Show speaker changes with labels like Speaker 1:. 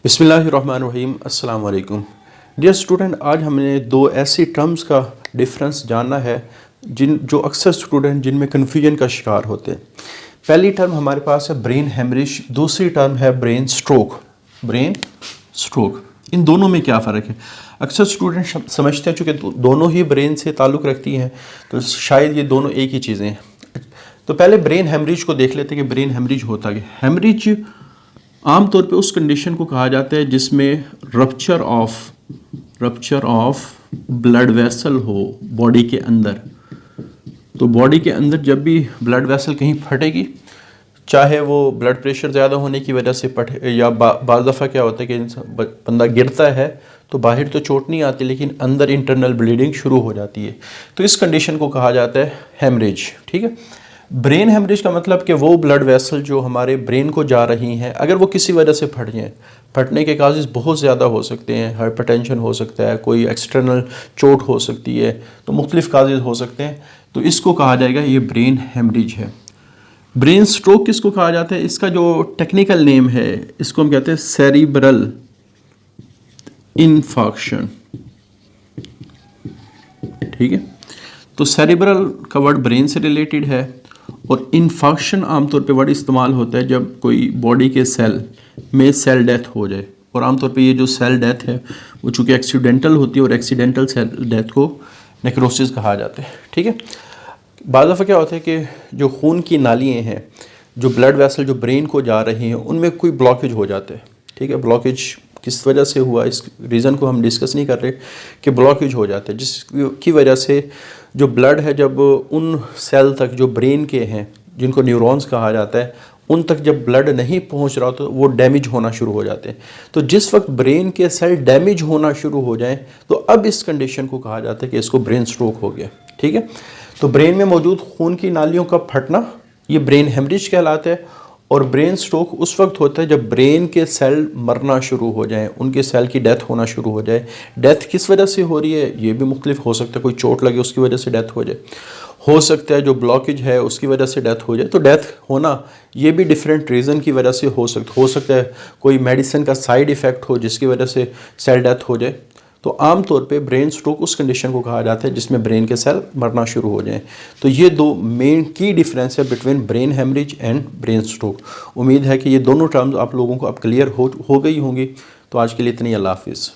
Speaker 1: बिस्मिल्लाहिर्रहमानिर्रहीम, अस्सलाम वालेकुम। डियर स्टूडेंट, आज हमने दो ऐसी टर्म्स का डिफरेंस जानना है जो अक्सर स्टूडेंट जिनमें कन्फ्यूजन का शिकार होते हैं। पहली टर्म हमारे पास है ब्रेन हेमरेज, दूसरी टर्म है ब्रेन स्ट्रोक। ब्रेन स्ट्रोक, इन दोनों में क्या फ़र्क है? अक्सर स्टूडेंट समझते हैं चूँकि दोनों ही ब्रेन से ताल्लुक़ रखती हैं तो शायद ये दोनों एक ही चीज़ें हैं। तो पहले ब्रेन हेमरेज को देख लेते हैं कि ब्रेन हेमरेज होता क्या। हेमरेज आमतौर पे उस कंडीशन को कहा जाता है जिसमें रप्चर ऑफ ब्लड वेसल हो बॉडी के अंदर। तो बॉडी के अंदर जब भी ब्लड वेसल कहीं फटेगी, चाहे वो ब्लड प्रेशर ज़्यादा होने की वजह से फटे या बाज़ दफ़ा क्या होता है कि बंदा गिरता है तो बाहर तो चोट नहीं आती लेकिन अंदर इंटरनल ब्लीडिंग शुरू हो जाती है, तो इस कंडीशन को कहा जाता है हेमरेज। ठीक है। ब्रेन हेमरेज का मतलब कि वो ब्लड वेसल जो हमारे ब्रेन को जा रही हैं, अगर वो किसी वजह से फट जाएँ, फटने के काजेज़ बहुत ज़्यादा हो सकते हैं। हाइपरटेंशन हो सकता है, कोई एक्सटर्नल चोट हो सकती है, तो मुख्तलिफ काजेज़ हो सकते हैं, तो इसको कहा जाएगा ये ब्रेन हेमरेज है। ब्रेन स्ट्रोक किसको कहा जाता है? इसका जो टेक्निकल नेम है इसको हम कहते हैं सेरिब्रल इन्फार्क्शन। ठीक है। तो सेरिब्रल का वर्ड ब्रेन से रिलेटेड है और इन्फार्क्शन आमतौर पे वर्ड इस्तेमाल होता है जब कोई बॉडी के सेल में सेल डेथ हो जाए, और आमतौर पे ये जो सेल डेथ है वो चूँकि एक्सीडेंटल होती है और एक्सीडेंटल सेल डेथ को नेक्रोसिस कहा जाता है। ठीक है। बाज़ दफ़ा क्या होता है कि जो खून की नालियाँ हैं, जो ब्लड वेसल जो ब्रेन को जा रही हैं, उनमें कोई ब्लॉकेज हो जाता है। ठीक है। ब्लॉकेज किस वजह से हुआ इस रीज़न को हम डिस्कस नहीं कर रहे कि ब्लॉकेज हो जाता है जिसकी वजह से जो ब्लड है जब उन सेल तक जो ब्रेन के हैं जिनको न्यूरॉन्स कहा जाता है उन तक जब ब्लड नहीं पहुंच रहा तो वो डैमेज होना शुरू हो जाते हैं। तो जिस वक्त ब्रेन के सेल डैमेज होना शुरू हो जाएं तो अब इस कंडीशन को कहा जाता है कि इसको ब्रेन स्ट्रोक हो गया। ठीक है। तो ब्रेन में मौजूद खून की नालियों का फटना ये ब्रेन हेमरेज कहलाता है, और ब्रेन स्ट्रोक उस वक्त होता है जब ब्रेन के सेल मरना शुरू हो जाएं, उनके सेल की डेथ होना शुरू हो जाए। डेथ किस वजह से हो रही है ये भी मुख्तलिफ हो सकता है, कोई चोट लगे उसकी वजह से डेथ हो जाए, हो सकता है जो ब्लॉकेज है उसकी वजह से डेथ हो जाए। तो डेथ होना ये भी डिफरेंट रीज़न की वजह से हो सकता है कोई मेडिसिन का साइड इफ़ेक्ट हो जिसकी वजह से सेल डेथ हो जाए। तो आम तौर पे ब्रेन स्ट्रोक उस कंडीशन को कहा जाता है जिसमें ब्रेन के सेल मरना शुरू हो जाएं। तो ये दो मेन की डिफरेंस है between brain haemorrhage and brain stroke. उम्मीद है कि ये दोनों टर्म्स आप लोगों को अब क्लियर हो गई होंगी। तो आज के लिए इतनी, अल्लाह हाफिज़।